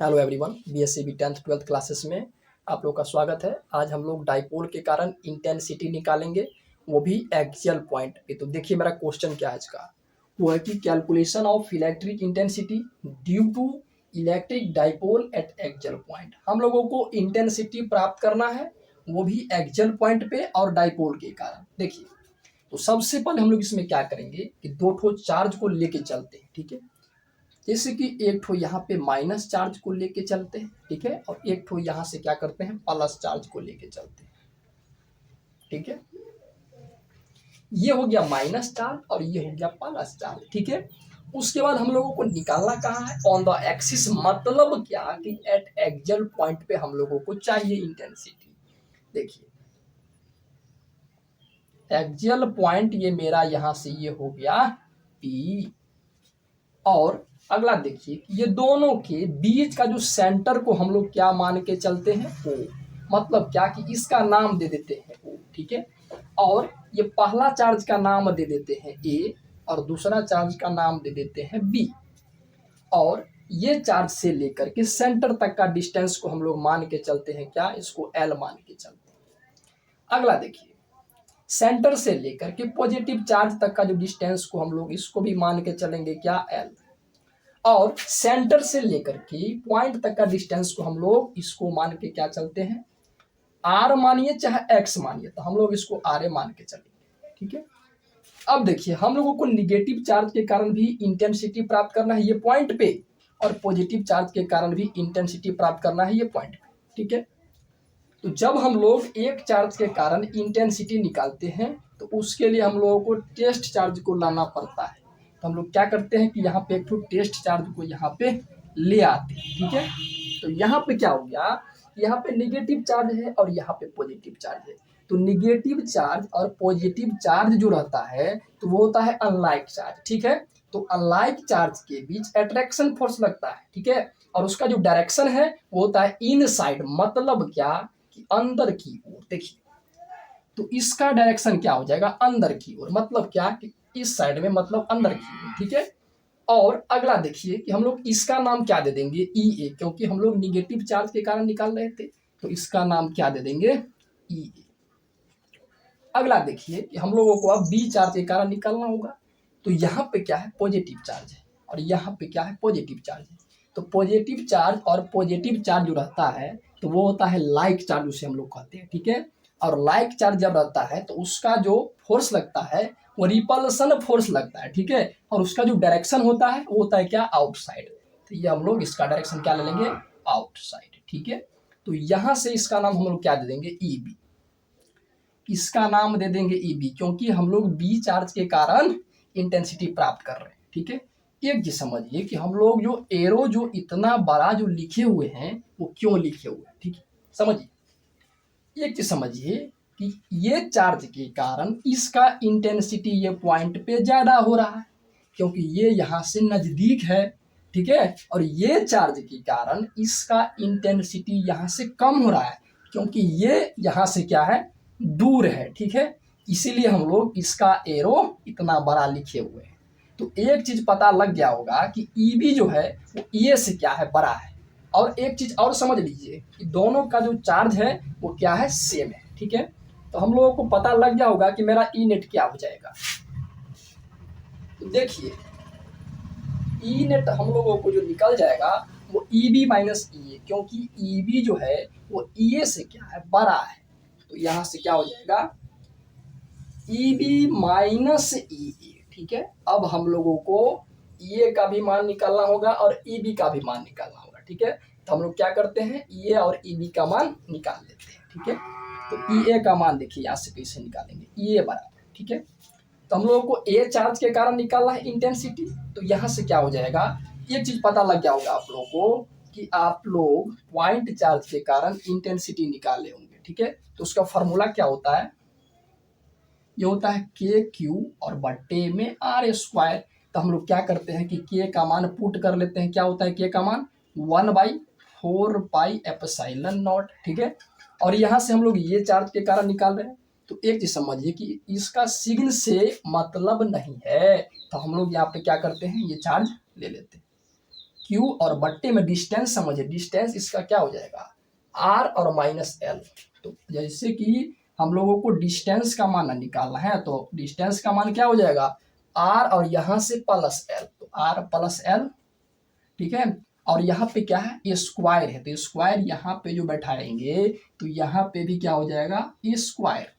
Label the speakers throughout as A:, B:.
A: Hello everyone, BSc 10th-12th classes में आप लोग का स्वागत है। आज हम लोग डाइपोल के कारण इंटेंसिटी निकालेंगे, वो भी एक्सियल पॉइंट पे। तो देखिए मेरा क्वेश्चन क्या है आज का, वो है कि calculation of electric intensity due to electric dipole at axial point. हम लोगों को इंटेंसिटी प्राप्त करना है, वो भी एक्सियल पॉइंट पे और डाइपोल के कारण। देखिए, तो सबसे पहले हम लोग इसमें क्या करेंगे कि दो ठो चार्ज को लेके चलते हैं, ठीक है। जैसे कि एक ठो यहाँ पे माइनस चार्ज को लेके चलते हैं, ठीक है, और एक ठो यहाँ से क्या करते हैं, प्लस चार्ज को लेके चलते हैं, ठीक है। ये हो गया माइनस चार्ज और ये हो गया प्लस चार्ज, ठीक है। उसके बाद हम लोगों को निकालना कहाँ है, ऑन द एक्सिस। मतलब क्या कि एट एक्सियल पॉइंट पे हम लोगों को चाहिए इंटेंसिटी। देखिए एक्सियल पॉइंट ये मेरा यहाँ से ये हो गया P, और अगला देखिए ये दोनों के बीच का जो सेंटर को हम लोग क्या मान के चलते हैं, O। मतलब क्या कि इसका नाम दे देते हैं O, ठीक है। और ये पहला चार्ज का नाम दे देते हैं A और दूसरा चार्ज का नाम दे देते हैं B। और ये चार्ज से लेकर के सेंटर तक का डिस्टेंस को हम लोग मान के चलते हैं क्या, इसको L मान के चलते हैं। अगला देखिए सेंटर से लेकर के पॉजिटिव चार्ज तक का जो डिस्टेंस को हम लोग इसको भी मान के चलेंगे क्या, L। और सेंटर से लेकर के पॉइंट तक का डिस्टेंस को हम लोग इसको मान के क्या चलते हैं, आर मानिए चाहे एक्स मानिए, तो हम लोग इसको आर ए मान के चलेंगे, ठीक है। अब देखिए हम लोगों को निगेटिव चार्ज के कारण भी इंटेंसिटी प्राप्त करना है ये पॉइंट पे, और पॉजिटिव चार्ज के कारण भी इंटेंसिटी प्राप्त करना है ये पॉइंट पे, ठीक है। तो जब हम लोग एक चार्ज के कारण इंटेंसिटी निकालते हैं तो उसके लिए हम लोगों को टेस्ट चार्ज को लाना पड़ता है। तो हम लोग क्या करते हैं कि यहाँ पे एक तो टेस्ट चार्ज को यहाँ पे ले आते हैं, ठीक है। तो यहाँ पे क्या हो गया, यहाँ पे निगेटिव चार्ज है और यहाँ पे पॉजिटिव चार्ज है। तो निगेटिव चार्ज और पॉजिटिव चार्ज जो रहता है तो वो होता है अनलाइक चार्ज, ठीक है। तो अनलाइक चार्ज के बीच अट्रैक्शन फोर्स लगता है, ठीक है। और उसका जो डायरेक्शन है वो होता है इनसाइड। मतलब क्या कि अंदर की ओर। देखिए तो इसका डायरेक्शन क्या हो जाएगा, अंदर की ओर। मतलब क्या कि इस साइड में, मतलब अंदर की ओर, ठीक है। और अगला देखिए कि हम लोग इसका नाम क्या दे देंगे, ई ए, क्योंकि हम लोग निगेटिव चार्ज के कारण निकाल रहे थे, तो इसका नाम क्या दे देंगे, ई ए। अगला देखिए कि हम लोगों को अब बी चार्ज के कारण निकालना होगा। तो यहाँ पे क्या है, पॉजिटिव चार्ज है, और यहाँ पे क्या है, पॉजिटिव चार्ज है। तो पॉजिटिव चार्ज और पॉजिटिव चार्ज जो रहता है तो वो होता है लाइक चार्ज, उसे हम लोग कहते हैं, ठीक है। और लाइक चार्ज जब रहता है तो उसका जो फोर्स लगता है वो रिपल्सन फोर्स लगता है, ठीक है। और उसका जो डायरेक्शन होता है वो होता है क्या, आउटसाइड। तो ये हम लोग इसका डायरेक्शन क्या ले लेंगे, आउटसाइड, ठीक है। तो यहाँ से इसका नाम हम लोग क्या दे देंगे, ई बी। इसका नाम दे देंगे ई बी, क्योंकि हम लोग बी चार्ज के कारण इंटेंसिटी प्राप्त कर रहे हैं, ठीक है। एक चीज समझिए कि हम लोग जो एरो जो इतना बड़ा जो लिखे हुए हैं वो क्यों लिखे हुए हैं, ठीक है। समझिए, एक चीज समझिए कि ये चार्ज के कारण इसका इंटेंसिटी ये पॉइंट पे ज्यादा हो रहा है, क्योंकि ये यहाँ से नजदीक है, ठीक है। और ये चार्ज के कारण इसका इंटेंसिटी यहाँ से कम हो रहा है, क्योंकि ये यहाँ से क्या है, दूर है, ठीक है। इसीलिए हम लोग इसका एरो इतना बड़ा लिखे हुए हैं। तो एक चीज पता लग गया होगा कि ईबी जो है वो ए से क्या है, बड़ा है। और एक चीज और समझ लीजिए कि दोनों का जो चार्ज है वो क्या है, सेम है, ठीक है। तो हम लोगों को पता लग गया होगा कि मेरा ई नेट क्या हो जाएगा। तो देखिए ई नेट हम लोगों को जो निकल जाएगा वो ई बी माइनस ई ए, क्योंकि ई बी जो है वो ई ए से क्या है, बड़ा है। तो यहाँ से क्या हो जाएगा, ई बी माइनस ई ए, ठीक है। अब हम लोगों को ई ए का भी मान निकालना होगा और ई बी का भी मान निकालना होगा, ठीक है। तो हम लोग क्या करते हैं, ई ए और ई बी का मान निकाल लेते हैं, ठीक है। तो ई ए का मान देखिए यहाँ से कैसे निकालेंगे, ई ए बराबर, ठीक है। तो हम लोगों को ए चार्ज के कारण निकालना है इंटेंसिटी। तो यहाँ से क्या हो जाएगा, एक चीज पता लग गया होगा आप लोगों को कि आप लोग पॉइंट चार्ज के कारण इंटेंसिटी निकाले होंगे, ठीक है। तो उसका फॉर्मूला क्या होता है, ये होता है के क्यू और बट्टे में आर स्क्वायर। तो हम लोग क्या करते हैं कि के का मान पुट कर लेते हैं, क्या होता है के का मान 1/4 पाई एप्सिलॉन नॉट, ठीक है। और यहाँ से हम लोग ये चार्ज के कारण निकाल रहे हैं। तो एक चीज समझिए कि इसका सिग्न से मतलब नहीं है, तो हम लोग यहाँ पे क्या करते हैं, ये चार्ज ले लेते हैं। क्यू और बट्टे में डिस्टेंस समझे, डिस्टेंस इसका क्या हो जाएगा आर और माइनस एल। तो जैसे कि हम लोगों को डिस्टेंस का मान निकालना है तो डिस्टेंस का मान क्या हो जाएगा आर और यहाँ से प्लस एल, तो आर प्लस एल, ठीक है। और यहाँ पे क्या है ये स्क्वायर है, तो स्क्वायर यहाँ पे जो बैठाएंगे तो यहाँ पे भी क्या हो जाएगा ये स्क्वायर।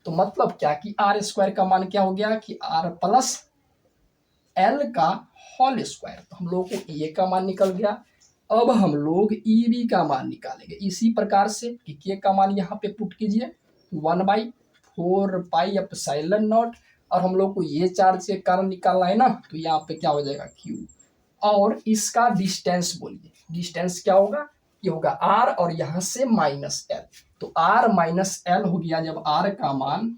A: तो मतलब क्या कि आर स्क्वायर का मान क्या हो गया कि आर प्लस एल का होल स्क्वायर। तो हम लोग को ए का मान निकल गया। अब हम लोग ई बी का मान निकालेंगे इसी प्रकार से कि के का मान यहाँ पे पुट कीजिए 1/4 पाई एप्सिलॉन नॉट, और हम लोग को ये चार्ज के कारण निकालना है ना, तो यहाँ पे क्या हो जाएगा क्यू, और इसका डिस्टेंस बोलिए, डिस्टेंस क्या होगा ये होगा आर और यहाँ से माइनस एल। तो आर माइनस एल हो गया जब आर का मान,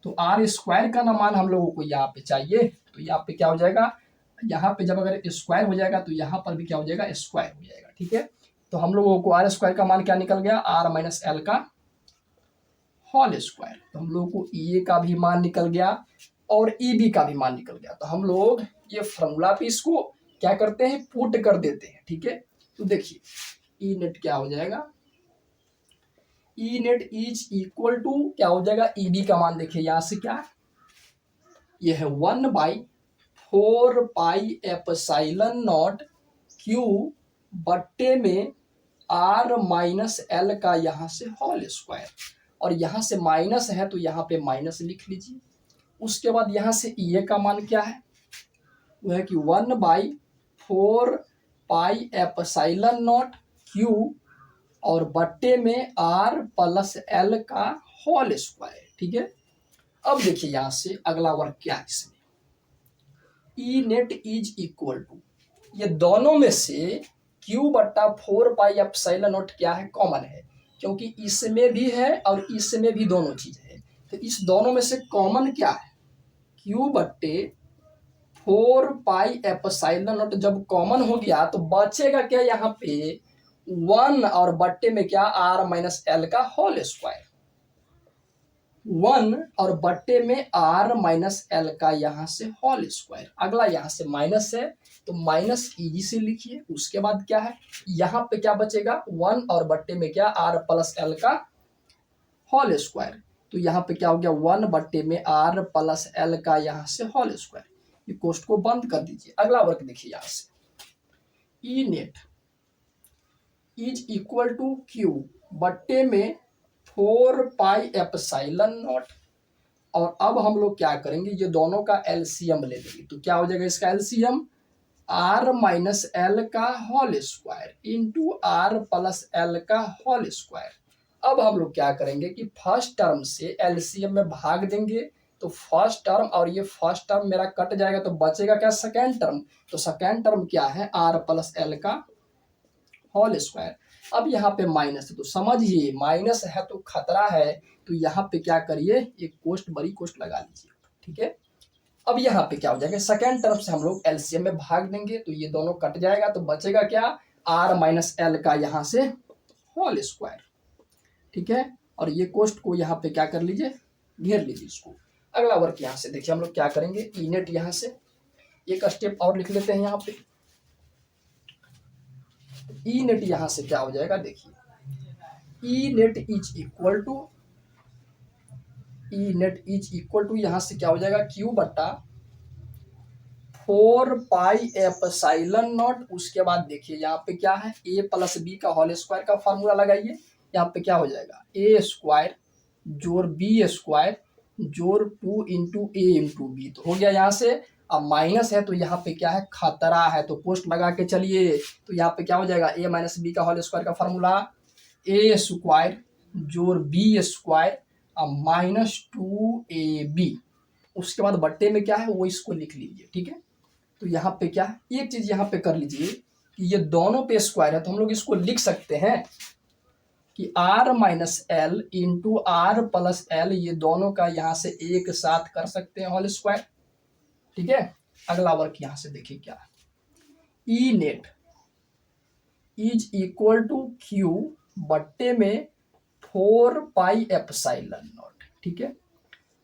A: तो आर स्क्वायर का ना मान हम लोगों को यहाँ पे चाहिए, तो यहाँ पे क्या हो जाएगा, यहाँ पे जब अगर स्क्वायर हो जाएगा तो यहाँ पर भी क्या हो जाएगा स्क्वायर हो जाएगा, ठीक है। तो हम लोगों को आर स्क्वायर का मान क्या निकल गया आर माइनस एल का होल स्क्वायर। तो हम लोगों को ए का भी मान निकल गया और ई बी का भी मान निकल गया। तो हम लोग ये फॉर्मूला पे इसको क्या करते हैं पुट कर देते हैं, ठीक है। तो देखिए ई नेट क्या हो जाएगा, ई नेट इज इक्वल टू क्या हो जाएगा ई बी का मान देखिए यहाँ से क्या ये है 1/4 पाई एप्सिलॉन नॉट क्यू बट्टे में आर माइनस एल का यहाँ से होल स्क्वायर, और यहाँ से माइनस है तो यहाँ पे माइनस लिख लीजिए। उसके बाद यहाँ से ए का मान क्या है वो है कि 1/4 पाई एप्सिलॉन नॉट क्यू और बट्टे में आर प्लस एल का होल स्क्वायर, ठीक है। अब देखिए यहाँ से अगला वर्क क्या है इसमें, ई नेट इज इक्वल टू ये दोनों में से Q/4 पाई एप्सिलॉन नॉट क्या है कॉमन है, क्योंकि इसमें भी है और इसमें भी दोनों चीज है। तो इस दोनों में से कॉमन क्या है Q/4 पाई एप्सिलॉन नॉट, जब कॉमन हो गया तो बचेगा क्या यहाँ पे 1 और बट्टे में क्या आर माइनस एल का होल स्क्वायर, 1 और बट्टे में आर माइनस एल का यहाँ से होल स्क्वायर। अगला यहाँ से माइनस है तो माइनस इजी से लिखिए। उसके बाद क्या है यहाँ पे क्या बचेगा 1 और बट्टे में क्या आर प्लस एल का होल स्क्वायर। तो यहाँ पे क्या हो गया 1 बट्टे में आर प्लस एल का यहाँ से होल स्क्वायर। ये कोष्ट को बंद कर दीजिए। अगला वर्क देखिए यहाँ से e net is equal to q बट्टे में 4 पाई एप्सिलॉन नॉट, और अब हम लोग क्या करेंगे ये दोनों का एलसीएम ले लेंगे। तो क्या हो जाएगा इसका एलसीएम आर माइनस एल का whole square into R plus L का होल स्क्वायर। अब हम लोग क्या करेंगे कि फर्स्ट टर्म से एलसीएम में भाग देंगे, तो फर्स्ट टर्म और ये फर्स्ट टर्म मेरा कट जाएगा तो बचेगा क्या सेकेंड टर्म। तो सेकेंड टर्म क्या है आर प्लस एल का होल स्क्वायर। अब यहाँ पे माइनस है तो समझिए माइनस है तो खतरा है, तो यहाँ पे क्या करिए एक कोष्ट बड़ी कोष्ट लगा लीजिए, ठीक है। अब यहाँ पे क्या हो जाएगा सेकेंड टर्म से हम लोग एलसीएम में भाग देंगे तो ये दोनों कट जाएगा तो बचेगा क्या आर माइनस एल का यहाँ से होल स्क्वायर, ठीक है। और ये कोष्ट को यहाँ पे क्या कर लीजिए घेर लीजिए इसको। अगला वर्क यहाँ से देखिए हम लोग क्या करेंगे ई नेट यहाँ से एक स्टेप और लिख लेते हैं यहाँ पे। ई नेट यहाँ से क्या हो जाएगा देखिए ई नेट इज इक्वल टू यहाँ से क्या हो जाएगा Q/4 पाई एप्सिलॉन नॉट। उसके बाद देखिए यहाँ पे क्या है a प्लस बी का होल स्क्वायर का फॉर्मूला लगाइए। यहाँ पे क्या हो जाएगा a स्क्वायर जोड़ b स्क्वायर जोड़ 2 इंटू ए इंटू बी। तो हो गया यहाँ से। अब माइनस है तो यहाँ पे क्या है खतरा है तो पोस्ट लगा के चलिए। तो यहाँ पे क्या हो जाएगा a माइनस बी का होल स्क्वायर का फॉर्मूला a स्क्वायर जोड़ b स्क्वायर अब -2ab। उसके बाद बट्टे में क्या है वो इसको लिख लीजिए, ठीक है। तो यहाँ पे क्या है एक चीज यहाँ पे कर लीजिए कि ये दोनों पे स्क्वायर है तो हम लोग इसको लिख सकते हैं कि r minus L into R plus L, ये दोनों का यहाँ से एक साथ कर सकते हैं होल स्क्वायर, ठीक है। अगला वर्क यहाँ से देखिए क्या है e net is equal to q बट्टे में 4 पाई एप्सिलॉन नॉट, ठीक है।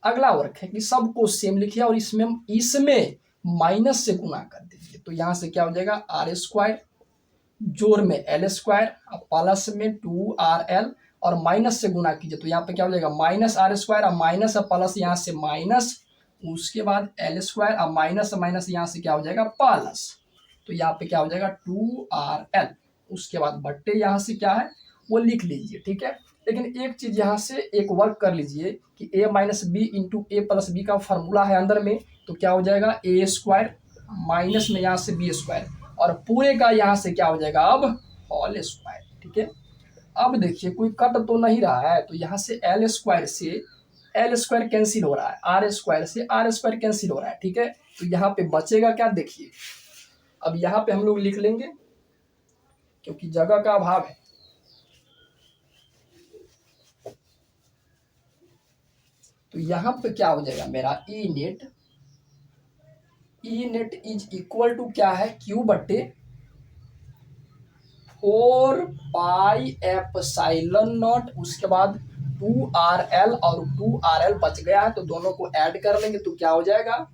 A: अगला वर्क है कि सबको सेम लिखिए और इसमें माइनस से गुना कर दीजिए, तो यहाँ से क्या हो जाएगा आर स्क्वायर, जोड़ में एल स्क्वायर, प्लस में 2RL, और माइनस से गुना कीजिए तो यहाँ पे क्या हो जाएगा माइनस आर स्क्वायर, और माइनस प्लस यहाँ से माइनस, उसके बाद एल स्क्वायर, और माइनस माइनस यहाँ से क्या हो जाएगा प्लस, तो यहाँ पे क्या हो जाएगा 2RL, उसके बाद बट्टे यहाँ से क्या है वो लिख लीजिए, ठीक है। लेकिन एक चीज यहाँ से एक वर्क कर लीजिए कि a minus B into A plus B का फॉर्मूला है अंदर में, तो क्या हो जाएगा ए स्क्वायर माइनस में यहाँ से बी स्क्वायर, और पूरे का यहाँ से क्या हो जाएगा अब होल स्क्वायर, ठीक है। अब देखिए कोई कट तो नहीं रहा है, तो यहाँ से एल स्क्वायर से एल स्क्वायर कैंसिल हो रहा है, आर स्क्वायर से आर स्क्वायर कैंसिल हो रहा है, ठीक है। तो यहाँ पे बचेगा क्या देखिए, अब यहाँ पे हम लोग लिख लेंगे क्योंकि जगह का अभाव है, तो यहाँ पे क्या हो जाएगा मेरा ई नेट इज इक्वल टू क्या है क्यू बट्टे 4πε0, उसके बाद 2RL, और 2RL बच गया है तो दोनों को ऐड कर लेंगे तो क्या हो जाएगा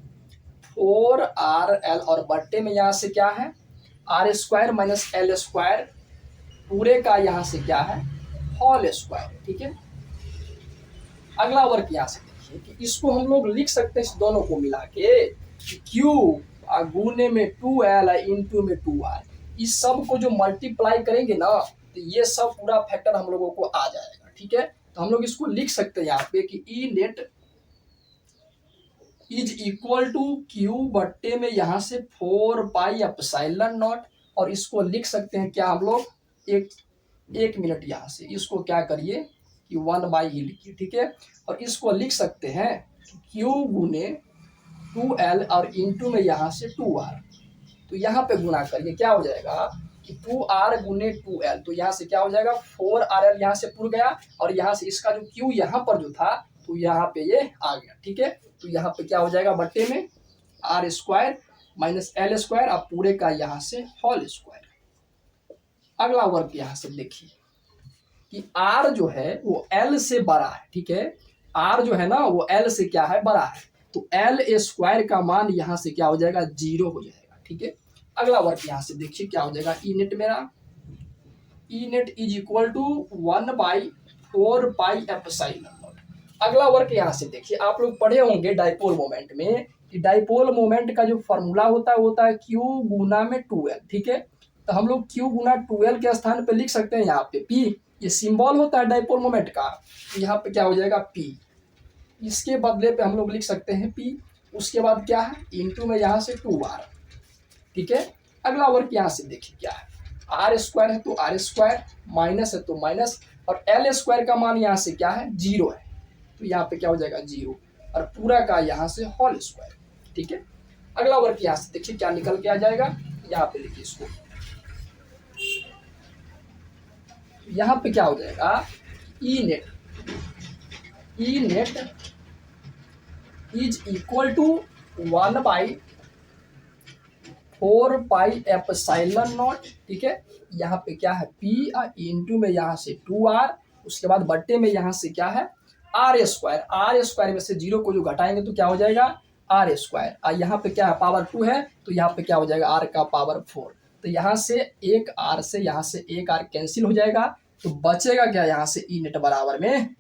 A: 4RL, और बट्टे में यहाँ से क्या है R square minus L square, पूरे का यहाँ से क्या है होल स्क्वायर, ठीक है। अगला वर्क यहाँ से देखिए कि इसको हम लोग लिख सकते हैं इस दोनों को मिला के क्यू गुने में 2L इंटू में 2R, इस सब को जो मल्टीप्लाई करेंगे ना तो ये सब पूरा फैक्टर हम लोगों को आ जाएगा, ठीक है। तो हम लोग इसको लिख सकते हैं यहाँ पे कि e net is equal to q बट्टे में यहाँ से 4πε0, और इसको लिख सकते हैं क्या हम लोग एक मिनट यहाँ से इसको क्या करिए कि 1/e लिखिए, ठीक है। और इसको लिख सकते हैं क्यू गुने 2L और इंटू में यहाँ से 2R, तो यहाँ पे गुना करिए क्या हो जाएगा कि 2R गुने 2L, तो यहाँ से क्या हो जाएगा 4RL यहाँ से पुर गया, और यहाँ से इसका जो Q यहाँ पर जो था तो यहाँ पे ये आ गया, ठीक है। तो यहाँ पे क्या हो जाएगा बट्टे में R square minus L square, अब पूरे का यहाँ से होल स्क्वायर। अगला वर्क यहाँ से देखिए कि R जो है वो L से बड़ा है, ठीक है। R जो है ना वो L से क्या है बड़ा है, तो L स्क्वायर का मान यहाँ से क्या हो जाएगा 0 हो जाएगा, ठीक है। अगला वर्क यहाँ से देखिए क्या हो जाएगा ई नेट मेरा ई नेट इज इक्वल टू 1/4πε0। अगला वर्क यहाँ से देखिए आप लोग पढ़े होंगे डाइपोल मोमेंट में कि डाइपोल मोमेंट का जो फॉर्मूला होता है Q गुना में 2L, ठीक है। तो हम लोग Q गुना 2L के स्थान पे लिख सकते हैं यहाँ पे P, ये सिंबल होता है डाइपोल मोमेंट का, तो यहाँ पे क्या हो जाएगा P, इसके बदले पे हम लोग लिख सकते हैं P, उसके बाद क्या है इंटू में यहाँ से 2R, ठीक है। अगला वर्क यहाँ से देखिए क्या है आर स्क्वायर है तो आर स्क्वायर, माइनस है तो माइनस, और एल स्क्वायर का मान यहाँ से क्या है 0 है, तो यहाँ पे क्या हो जाएगा 0, और पूरा का यहाँ से होल स्क्वायर, ठीक है। अगला वर्क यहाँ से देखिए क्या निकल के आ जाएगा, यहाँ पे लिखिए इसको, यहाँ पे क्या हो जाएगा ई नेट इज इक्वल टू 1/4πε0, ठीक है। यहाँ पे क्या है P इंटू में यहाँ से 2R, उसके बाद बट्टे में यहाँ से क्या है आर स्क्वायर में से 0 को जो घटाएंगे तो क्या हो जाएगा आर स्क्वायर, और यहाँ पे क्या है पावर 2 है तो यहाँ पे क्या हो जाएगा R का पावर 4, तो यहाँ से एक R से यहाँ से एक R कैंसिल हो जाएगा, तो बचेगा क्या यहाँ से ई नेट बराबर में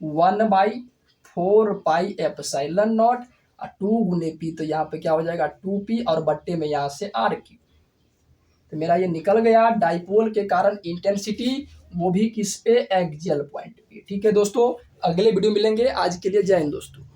A: 1/4πε0 और 2 गुने P, तो यहाँ पे क्या हो जाएगा 2P, और बट्टे में यहाँ से RQ। तो मेरा ये निकल गया डाइपोल के कारण इंटेंसिटी, वो भी किस पे एक्सियल पॉइंट पे, ठीक है दोस्तों। अगले वीडियो मिलेंगे, आज के लिए जय हिंद दोस्तों।